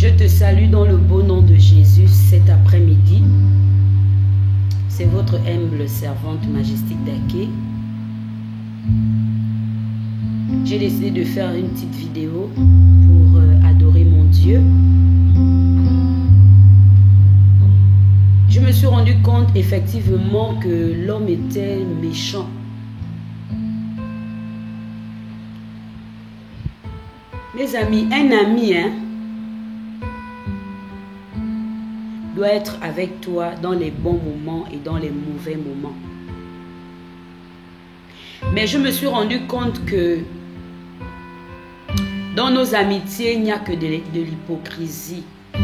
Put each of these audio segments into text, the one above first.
Je te salue dans le beau nom de Jésus cet après-midi. C'est votre humble servante Majestic Daké. J'ai décidé de faire une petite vidéo pour adorer mon Dieu. Je me suis rendu compte effectivement que l'homme était méchant. Mes amis, un ami doit être avec toi dans les bons moments et dans les mauvais moments. Mais je me suis rendu compte que dans nos amitiés, il n'y a que de l'hypocrisie. Vous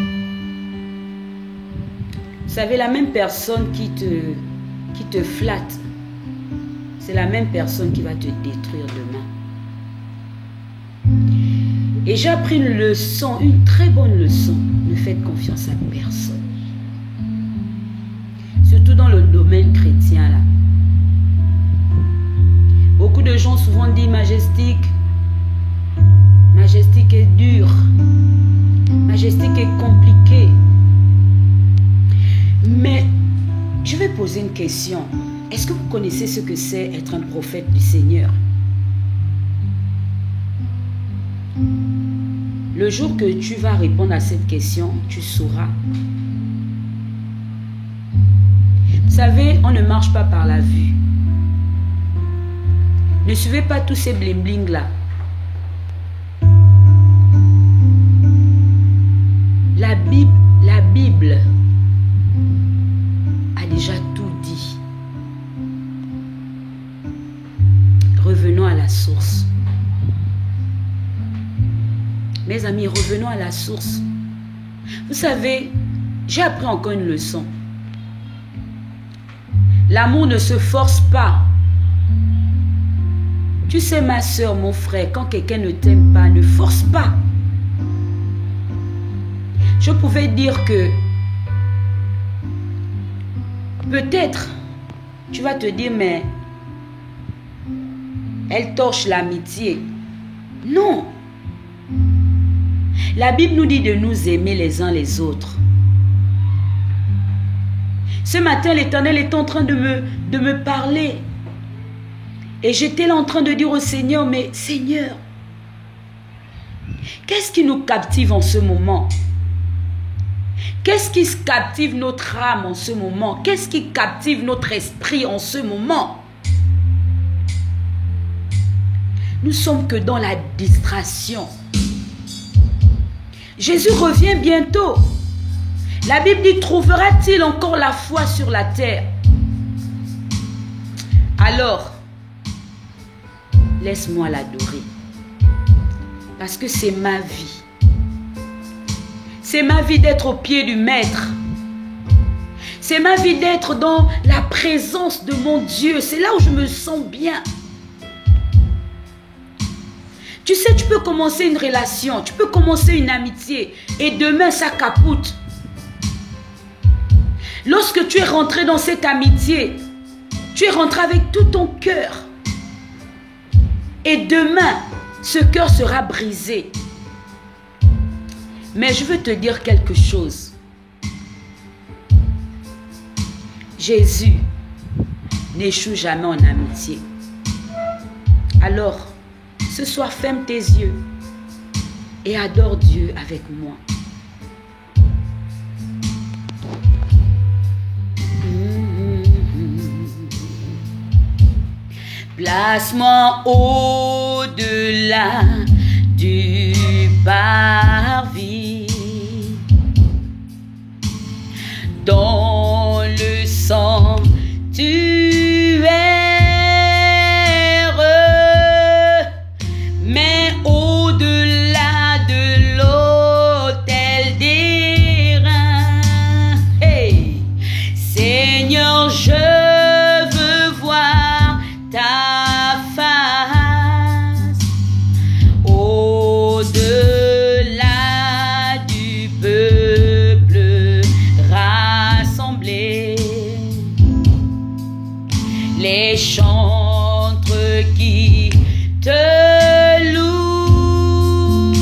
savez, la même personne qui te flatte, c'est la même personne qui va te détruire demain. Et j'ai appris une leçon, une très bonne leçon. Ne faites confiance à personne. Surtout dans le domaine chrétien là. Beaucoup de gens souvent disent Majestic est dur. Majestic est compliqué. Mais je vais poser une question. Est-ce que vous connaissez ce que c'est être un prophète du Seigneur? Le jour que tu vas répondre à cette question, tu sauras. Vous savez, on ne marche pas par la vue. Ne suivez pas tous ces bling-bling là. La Bible a déjà tout dit. Revenons à la source. Mes amis, revenons à la source. Vous savez, j'ai appris encore une leçon. L'amour ne se force pas. Tu sais, ma soeur, mon frère, quand quelqu'un ne t'aime pas, ne force pas. Je pouvais dire que peut-être tu vas te dire, mais elle torche l'amitié. Non. La Bible nous dit de nous aimer les uns les autres. Ce matin, l'Éternel est en train de me parler. Et j'étais là en train de dire au Seigneur, mais Seigneur, qu'est-ce qui nous captive en ce moment? Qu'est-ce qui captive notre âme en ce moment? Qu'est-ce qui captive notre esprit en ce moment? Nous sommes que dans la distraction. Jésus revient bientôt. La Bible dit, trouvera-t-il encore la foi sur la terre? Alors, laisse-moi l'adorer. Parce que c'est ma vie. C'est ma vie d'être au pied du Maître. C'est ma vie d'être dans la présence de mon Dieu. C'est là où je me sens bien. Tu sais, tu peux commencer une relation, tu peux commencer une amitié et demain ça capote. Lorsque tu es rentré dans cette amitié, tu es rentré avec tout ton cœur. Et demain, ce cœur sera brisé. Mais je veux te dire quelque chose. Jésus n'échoue jamais en amitié. Alors, ce soir, ferme tes yeux et adore Dieu avec moi. Place-moi au-delà du parvis, dans le sanctuaire, mais au-delà de l'autel d'airain. Hey, Seigneur, je veux voir ta face au-delà du peuple rassemblé. Les chantres qui te louent,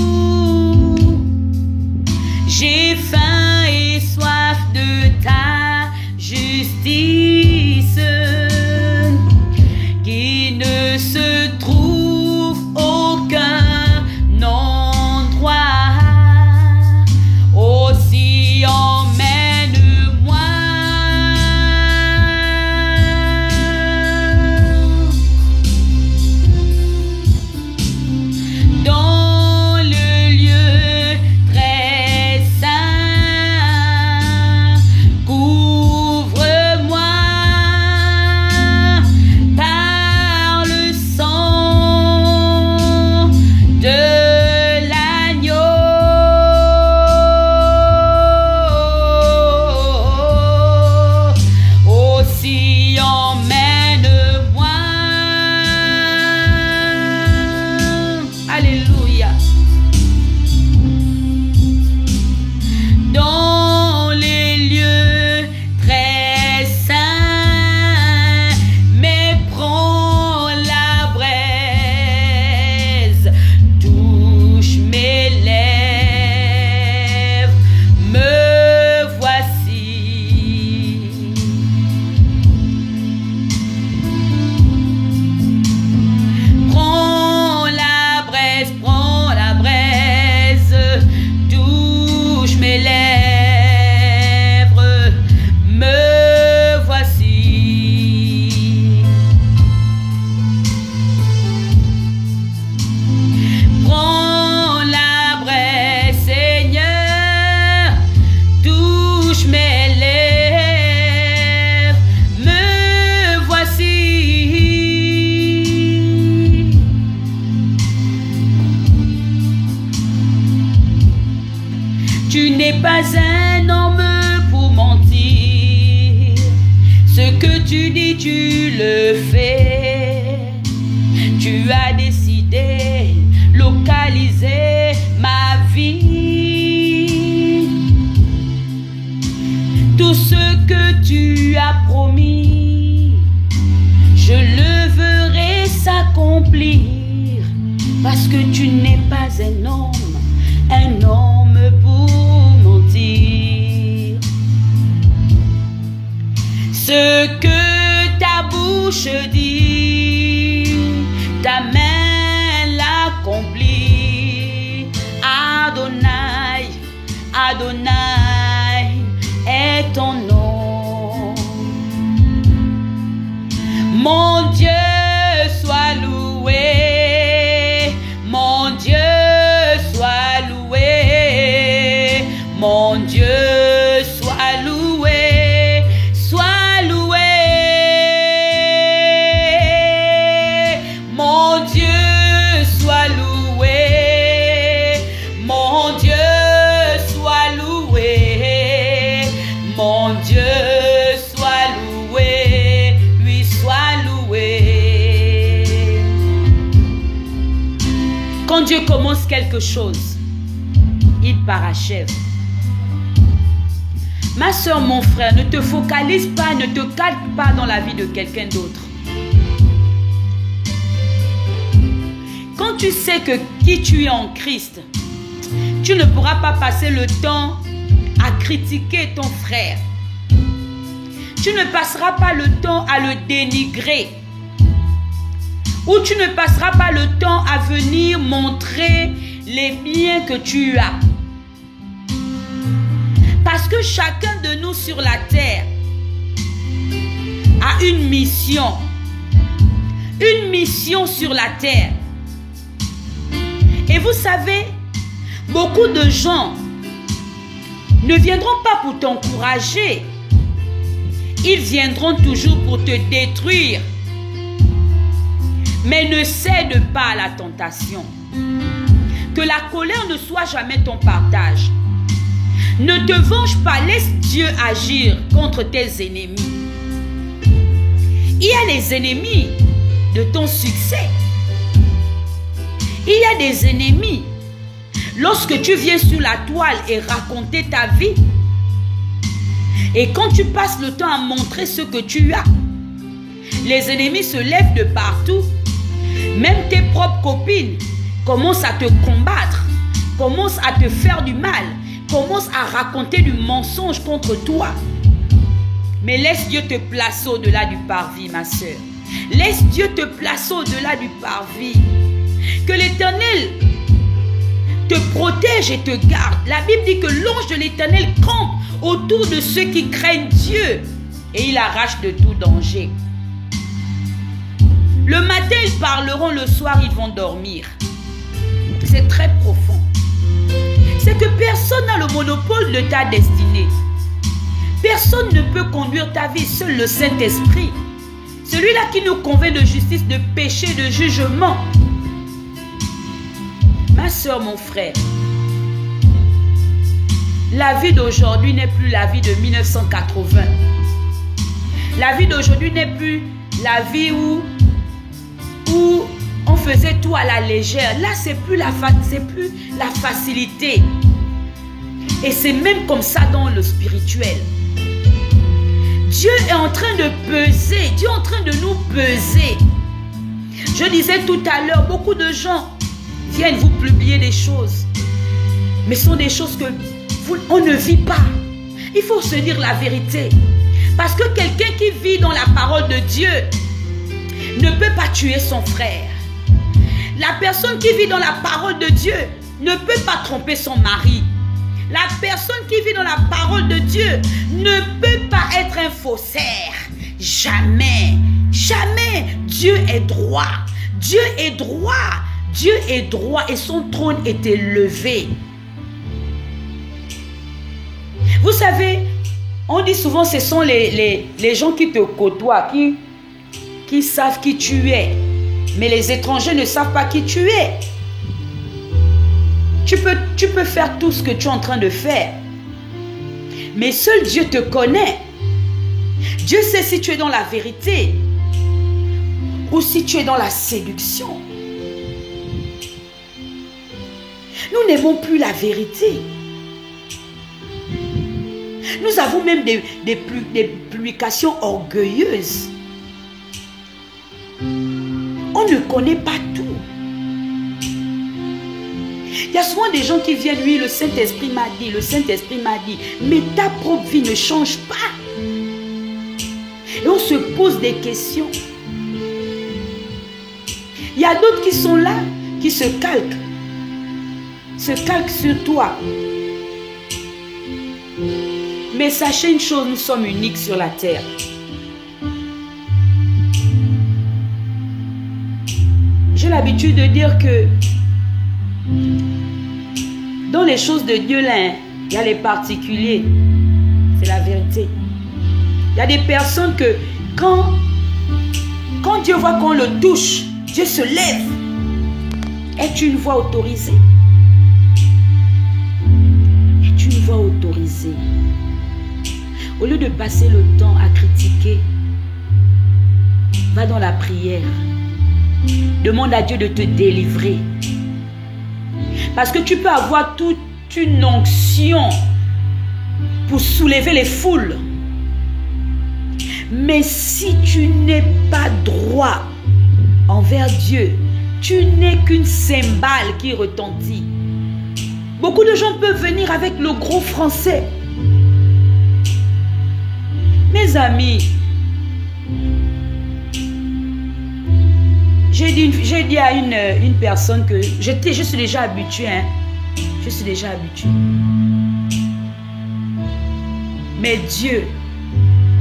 pas un homme pour mentir. Ce que tu dis, tu le fais. Tu as décidé localiser ma vie. Tout ce que tu as promis, je le verrai s'accomplir. Parce que tu n'es pas un homme pour mentir. Ce que ta bouche dit, ta main l'accomplit. Adonai, Adonai est ton nom. Mon Dieu soit loué, mon Dieu soit loué, mon Dieu soit loué, soit loué. Mon Dieu soit loué, mon Dieu soit loué, mon Dieu soit loué, lui soit loué. Quand Dieu commence quelque chose, il parachève. Ma soeur, mon frère, ne te focalise pas, ne te calque pas dans la vie de quelqu'un d'autre. Quand tu sais que qui tu es en Christ, tu ne pourras pas passer le temps à critiquer ton frère. Tu ne passeras pas le temps à le dénigrer. Ou tu ne passeras pas le temps à venir montrer les biens que tu as. Parce que chacun de nous sur la terre a une mission. Une mission sur la terre. Et vous savez, beaucoup de gens ne viendront pas pour t'encourager. Ils viendront toujours pour te détruire. Mais ne cède pas à la tentation. Que la colère ne soit jamais ton partage. Ne te venge pas, laisse Dieu agir contre tes ennemis. Il y a les ennemis de ton succès. Il y a des ennemis. Lorsque tu viens sur la toile et raconter ta vie, et quand tu passes le temps à montrer ce que tu as, les ennemis se lèvent de partout. Même tes propres copines commencent à te combattre, commencent à te faire du mal, commencent à raconter du mensonge contre toi. Mais laisse Dieu te placer au-delà du parvis, ma soeur. Laisse Dieu te placer au-delà du parvis. Que l'Éternel te protège et te garde. La Bible dit que l'ange de l'Éternel campe autour de ceux qui craignent Dieu et il arrache de tout danger. Le matin, ils parleront, le soir, ils vont dormir. C'est très profond. C'est que personne n'a le monopole de ta destinée. Personne ne peut conduire ta vie, seul le Saint-Esprit. Celui-là qui nous convainc de justice, de péché, de jugement. Ma soeur, mon frère, la vie d'aujourd'hui n'est plus la vie de 1980. La vie d'aujourd'hui n'est plus la vie où on faisait tout à la légère. Là, c'est plus la facilité. Et c'est même comme ça dans le spirituel. Dieu est en train de peser. Dieu est en train de nous peser. Je disais tout à l'heure, beaucoup de gens viennent vous publier des choses. Mais ce sont des choses que on ne vit pas. Il faut se dire la vérité. Parce que quelqu'un qui vit dans la parole de Dieu ne peut pas tuer son frère. La personne qui vit dans la parole de Dieu ne peut pas tromper son mari. La personne qui vit dans la parole de Dieu ne peut pas être un faussaire. Jamais. Jamais. Dieu est droit. Dieu est droit. Dieu est droit et son trône est élevé. Vous savez, on dit souvent ce sont les gens qui te côtoient, qui savent qui tu es. Mais les étrangers ne savent pas qui tu es. Tu peux faire tout ce que tu es en train de faire. Mais seul Dieu te connaît. Dieu sait si tu es dans la vérité ou si tu es dans la séduction. Nous n'aimons plus la vérité. Nous avons même des publications orgueilleuses. On ne connaît pas tout. Il y a souvent des gens qui viennent, oui, le Saint-Esprit m'a dit, le Saint-Esprit m'a dit, mais ta propre vie ne change pas. Et on se pose des questions. Il y a d'autres qui sont là, qui se calquent sur toi. Mais sachez une chose, nous sommes uniques sur la terre. J'ai l'habitude de dire que dans les choses de Dieu, là, il y a les particuliers. C'est la vérité. Il y a des personnes que quand Dieu voit qu'on le touche, Dieu se lève. Est une voix autorisée. Est une voix autorisée. Au lieu de passer le temps à critiquer, va dans la prière. Demande à Dieu de te délivrer. Parce que tu peux avoir toute une onction pour soulever les foules. Mais si tu n'es pas droit envers Dieu, tu n'es qu'une cymbale qui retentit. Beaucoup de gens peuvent venir avec le gros français. Mes amis, j'ai dit à une personne que je suis déjà habitué. Hein? Je suis déjà habitué. Mais Dieu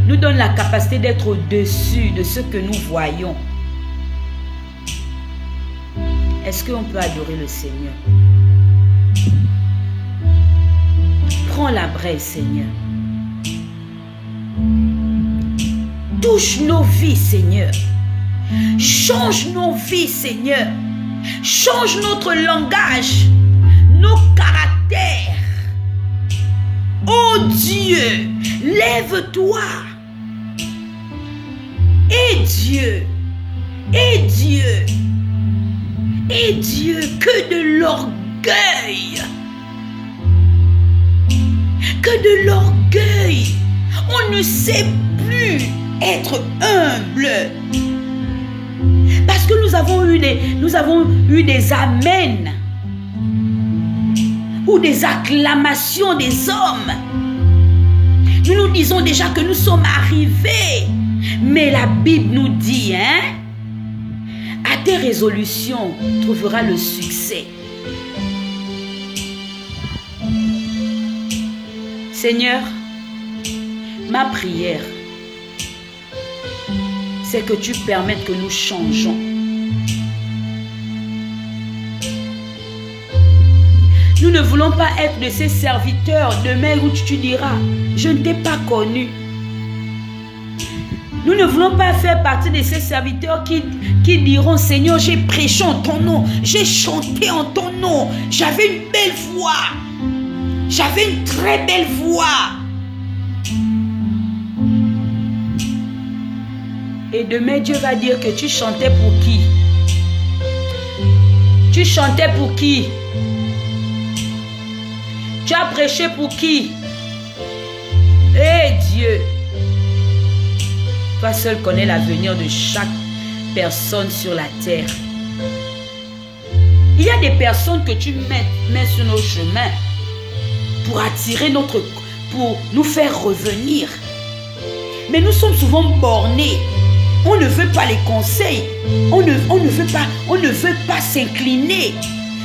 nous donne la capacité d'être au-dessus de ce que nous voyons. Est-ce qu'on peut adorer le Seigneur? Prends la braise, Seigneur. Touche nos vies, Seigneur. Change nos vies, Seigneur. Change notre langage, nos caractères. Oh Dieu, lève-toi. Et Dieu, et Dieu, et Dieu, que de l'orgueil. Que de l'orgueil. On ne sait plus être humble. Parce que nous avons eu des amens ou des acclamations des hommes. Nous nous disons déjà que nous sommes arrivés. Mais la Bible nous dit, hein, à tes résolutions, tu trouveras le succès. Seigneur, ma prière, c'est que tu permettes que nous changeons. Nous ne voulons pas être de ces serviteurs demain où tu diras, je ne t'ai pas connu. Nous ne voulons pas faire partie de ces serviteurs qui diront, Seigneur, j'ai prêché en ton nom, j'ai chanté en ton nom, j'avais une belle voix, j'avais une très belle voix. Et demain, Dieu va dire que tu chantais pour qui? Tu chantais pour qui? Tu as prêché pour qui? Eh Dieu! Toi seul connais l'avenir de chaque personne sur la terre. Il y a des personnes que tu mets sur nos chemins pour attirer pour nous faire revenir. Mais nous sommes souvent bornés. On ne veut pas les conseils. On ne veut pas s'incliner.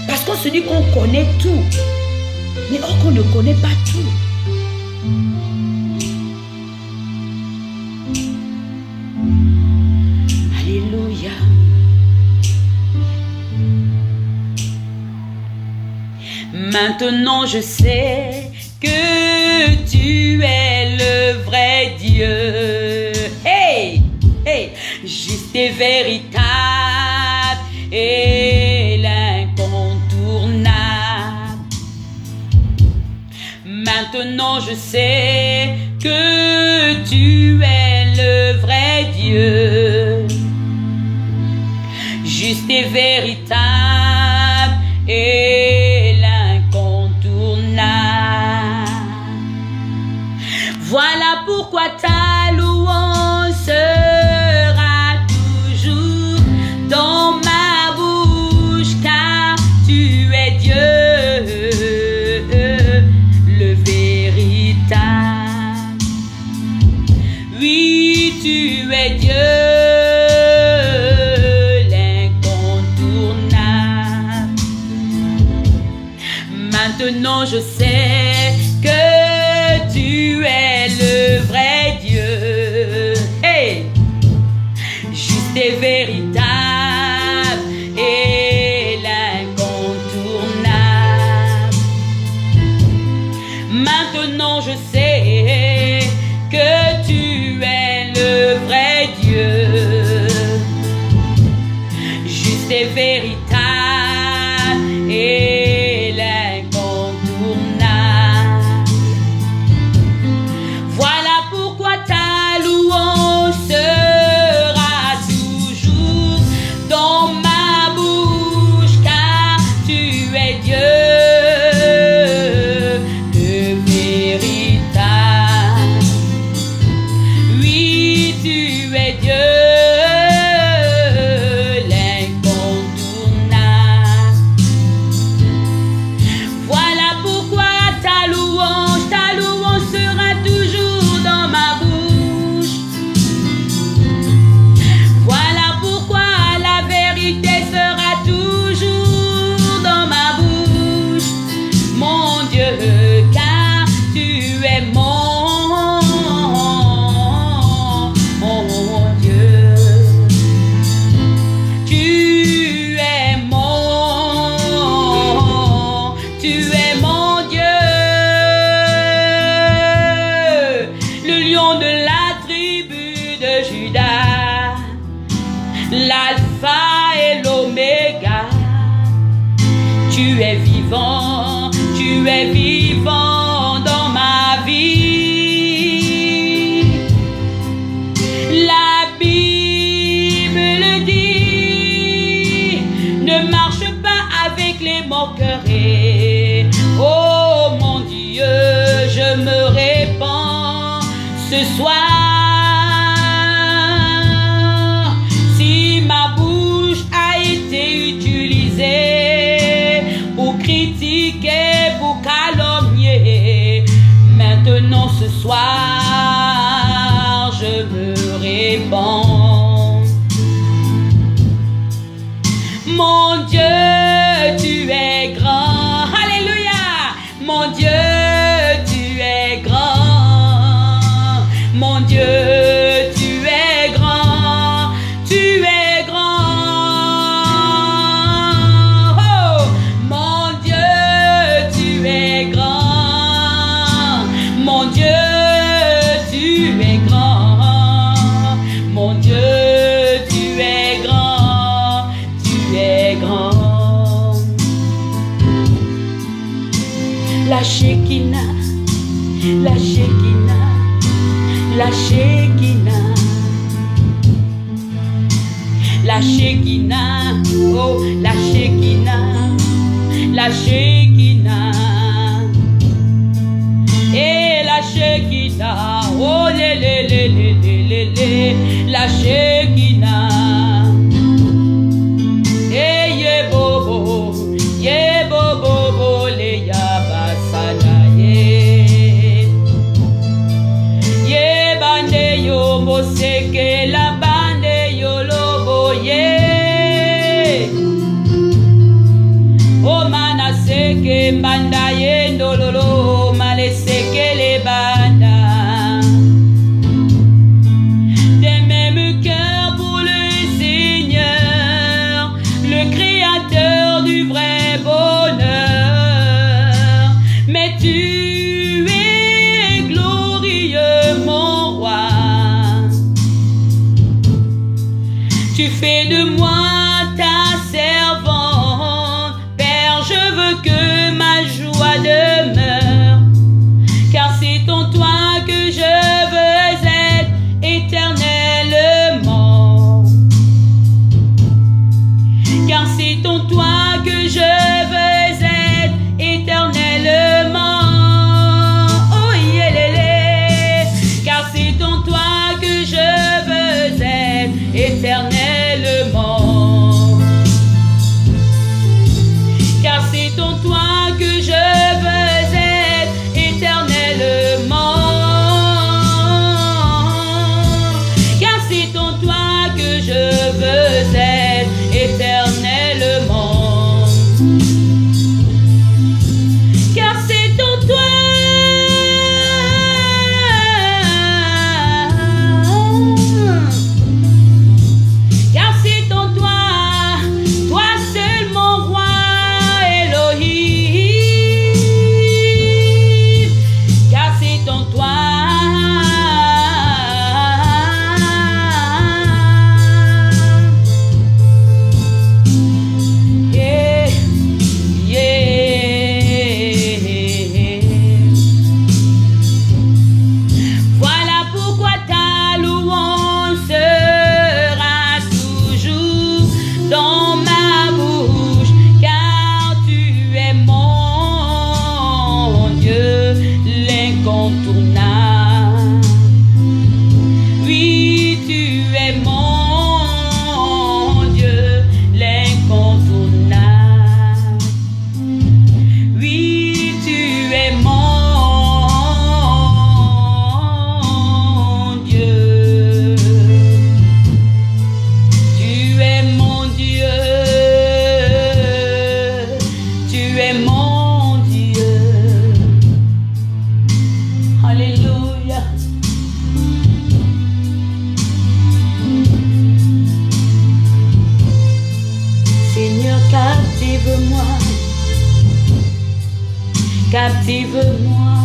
Parce qu'on se dit qu'on connaît tout. Mais or qu'on ne connaît pas tout. Alléluia. Maintenant je sais que tu es le vrai Dieu. Hey! Hey, juste et véritable et l'incontournable. Maintenant je sais que tu es le vrai Dieu, juste et véritable et l'incontournable. Voilà pourquoi ta louange sera toujours dans ma bouche, car tu es Dieu, le véritable. Oui, tu es Dieu, l'incontournable. Maintenant je sais que tu es le vrai Dieu, hey, juste et véritable et l'incontournable. Maintenant je sais que tu es le vrai Dieu, juste et véritable et l'incontournable. Voilà pourquoi ta louange sera toujours dans ma bouche, car tu es Dieu, le véritable. Oui, tu es Dieu, l'incontournable. Voilà pourquoi ta louange sera toujours dans ma bouche. Voilà pourquoi la vérité sera toujours dans ma bouche, mon Dieu, car tu es mon Dieu. Tu es mon Dieu, le lion de la tribu de Juda, l'alpha et l'oméga. Tu es vivant dans ma vie. La Bible le dit, ne marche pas avec les moqueries. Oh mon Dieu, je me répands ce soir. Si ma bouche a été utilisée pour critiquer, pour calomnier, maintenant ce soir, je me répands. Mon Dieu, tu es grand. Alléluia. Mon Dieu, tu es grand. Mon Dieu, tu es grand. Tu es grand. Oh, mon Dieu, tu es grand. Mon Dieu, tu es grand. Mon Dieu, tu es grand. Tu es grand. La Shekinah, la Shekinah, la Shekinah, la Shekinah, oh, la Shekinah, la Shekinah, et la Shekinah, oh, la Shekinah, et ye bobo, le yabasana, ye bande yo moseke, la bande yo lobo, ye o manaseke banda ye ndololo, maleseke le banda. Des mêmes cœurs pour le Seigneur, le Créateur du vrai bonheur. Mais tu es glorieux, mon roi. Tu fais de moi ta servante, Père, je veux que ma joie demeure éternellement. Car c'est en toi que je veux être éternellement. Car c'est en toi que je veux être éternellement. Car c'est en toi. Car c'est en toi, toi seul mon roi Elohim. Car c'est en toi. Yeah, yeah. Voilà pourquoi ta louange sera toujours dans ma bouche, car tu es mon Dieu, l'incontournable. Oui, tu es mon Dieu, l'incontournable. Oui, tu es mon Dieu. Tu es mon Dieu. Tu es mon Dieu. Alléluia. Seigneur, captive-moi. Captive-moi.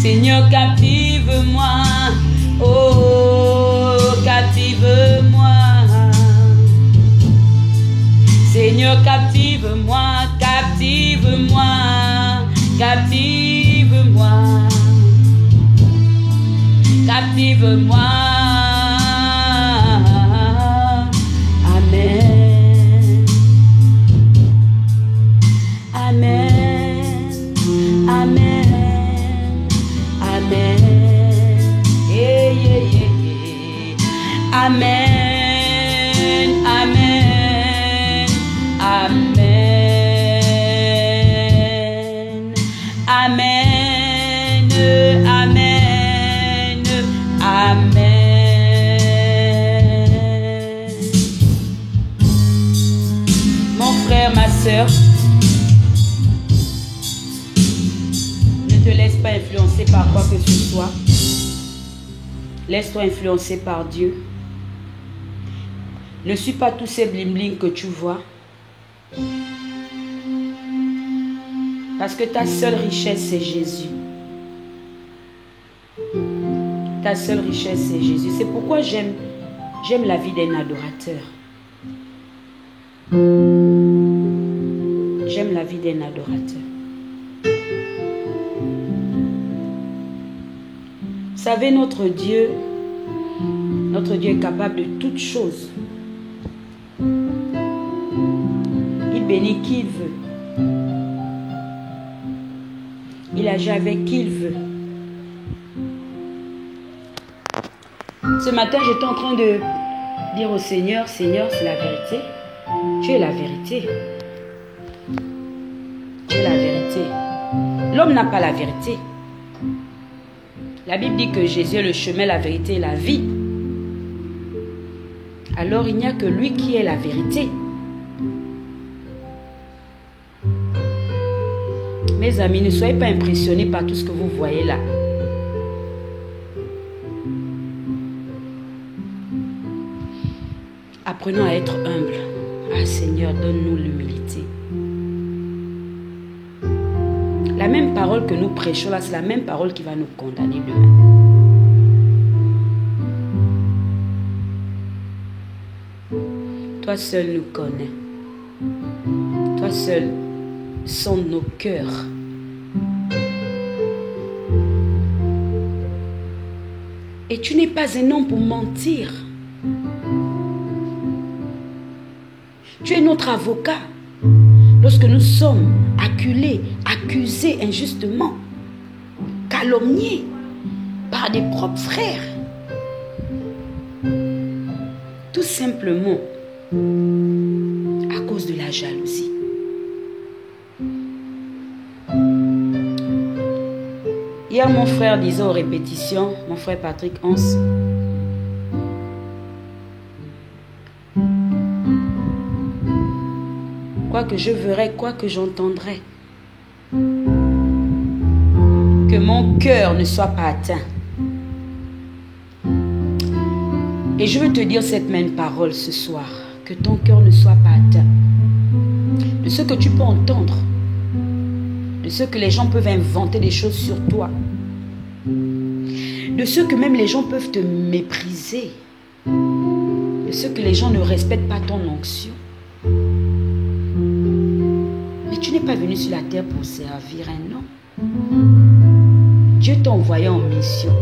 Seigneur, captive-moi. Oh, captive-moi. Seigneur, captive-moi. Captive-moi. Captive-moi. Captive-moi. Amen. Amen. Amen. Amen. Yeah, yeah, yeah, yeah. Amen. Amen. Amen. Amen. Amen. Amen. Mon frère, ma sœur, ne te laisse pas influencer par quoi que ce soit. Laisse-toi influencer par Dieu. Ne suis pas tous ces bling-bling que tu vois. Parce que ta seule richesse, c'est Jésus. Ta seule richesse, c'est Jésus. C'est pourquoi j'aime la vie d'un adorateur. J'aime la vie d'un adorateur. Vous savez, notre Dieu est capable de toutes choses. Il bénit qui il veut. Il agit avec qui il veut. Ce matin, j'étais en train de dire au Seigneur, Seigneur, c'est la vérité. Tu es la vérité. Tu es la vérité. L'homme n'a pas la vérité. La Bible dit que Jésus est le chemin, la vérité et la vie. Alors il n'y a que lui qui est la vérité. Mes amis, ne soyez pas impressionnés par tout ce que vous voyez là. Apprenons à être humbles. Ah Seigneur, donne-nous l'humilité. La même parole que nous prêchons là, c'est la même parole qui va nous condamner demain. Toi seul nous connais. Toi seul sonde nos cœurs. Et tu n'es pas un homme pour mentir. Tu es notre avocat. Lorsque nous sommes acculés, accusés injustement, calomniés par des propres frères, Tout simplement à cause de la jalousie. Hier, mon frère disait aux répétitions, mon frère Patrick Hans, quoi que je verrai, quoi que j'entendrai, que mon cœur ne soit pas atteint. Et je veux te dire cette même parole ce soir, que ton cœur ne soit pas atteint de ce que tu peux entendre, de ce que les gens peuvent inventer des choses sur toi, de ce que même les gens peuvent te mépriser, de ce que les gens ne respectent pas ton onction. Mais tu n'es pas venu sur la terre pour servir un homme. Dieu t'a envoyé en mission.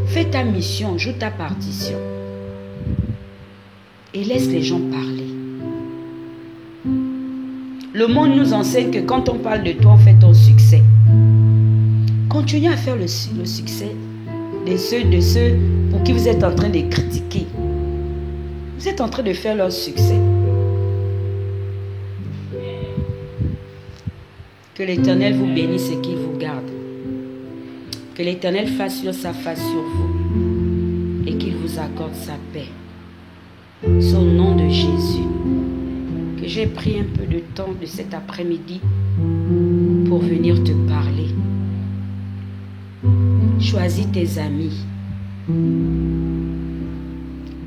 Fais ta mission, joue ta partition. Et laisse les gens parler. Le monde nous enseigne que quand on parle de toi, on fait ton succès. Continuez à faire le succès de ceux pour qui vous êtes en train de critiquer. Vous êtes en train de faire leur succès. Que l'Éternel vous bénisse et qu'il vous garde. Que l'Éternel fasse sur sa face sur vous et qu'il vous accorde sa paix. Au nom de Jésus, que j'ai pris un peu de temps de cet après-midi pour venir te parler. Choisis tes amis.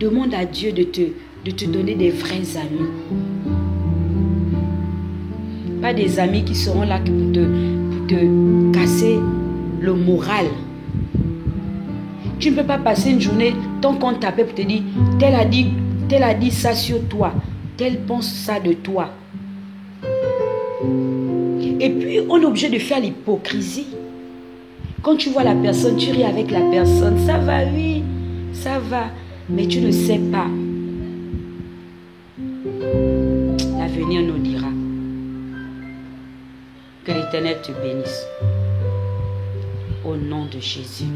Demande à Dieu de te donner des vrais amis. Pas des amis qui seront là pour te casser le moral. Tu ne peux pas passer une journée, ton compte t'appelle pour te dire, tel a dit ça sur toi, tel pense ça de toi. Et puis, on est obligé de faire l'hypocrisie. Quand tu vois la personne, tu ris avec la personne. Ça va, oui, ça va. Mais tu ne sais pas. L'avenir nous dira. Que l'Éternel te bénisse. Au nom de Jésus.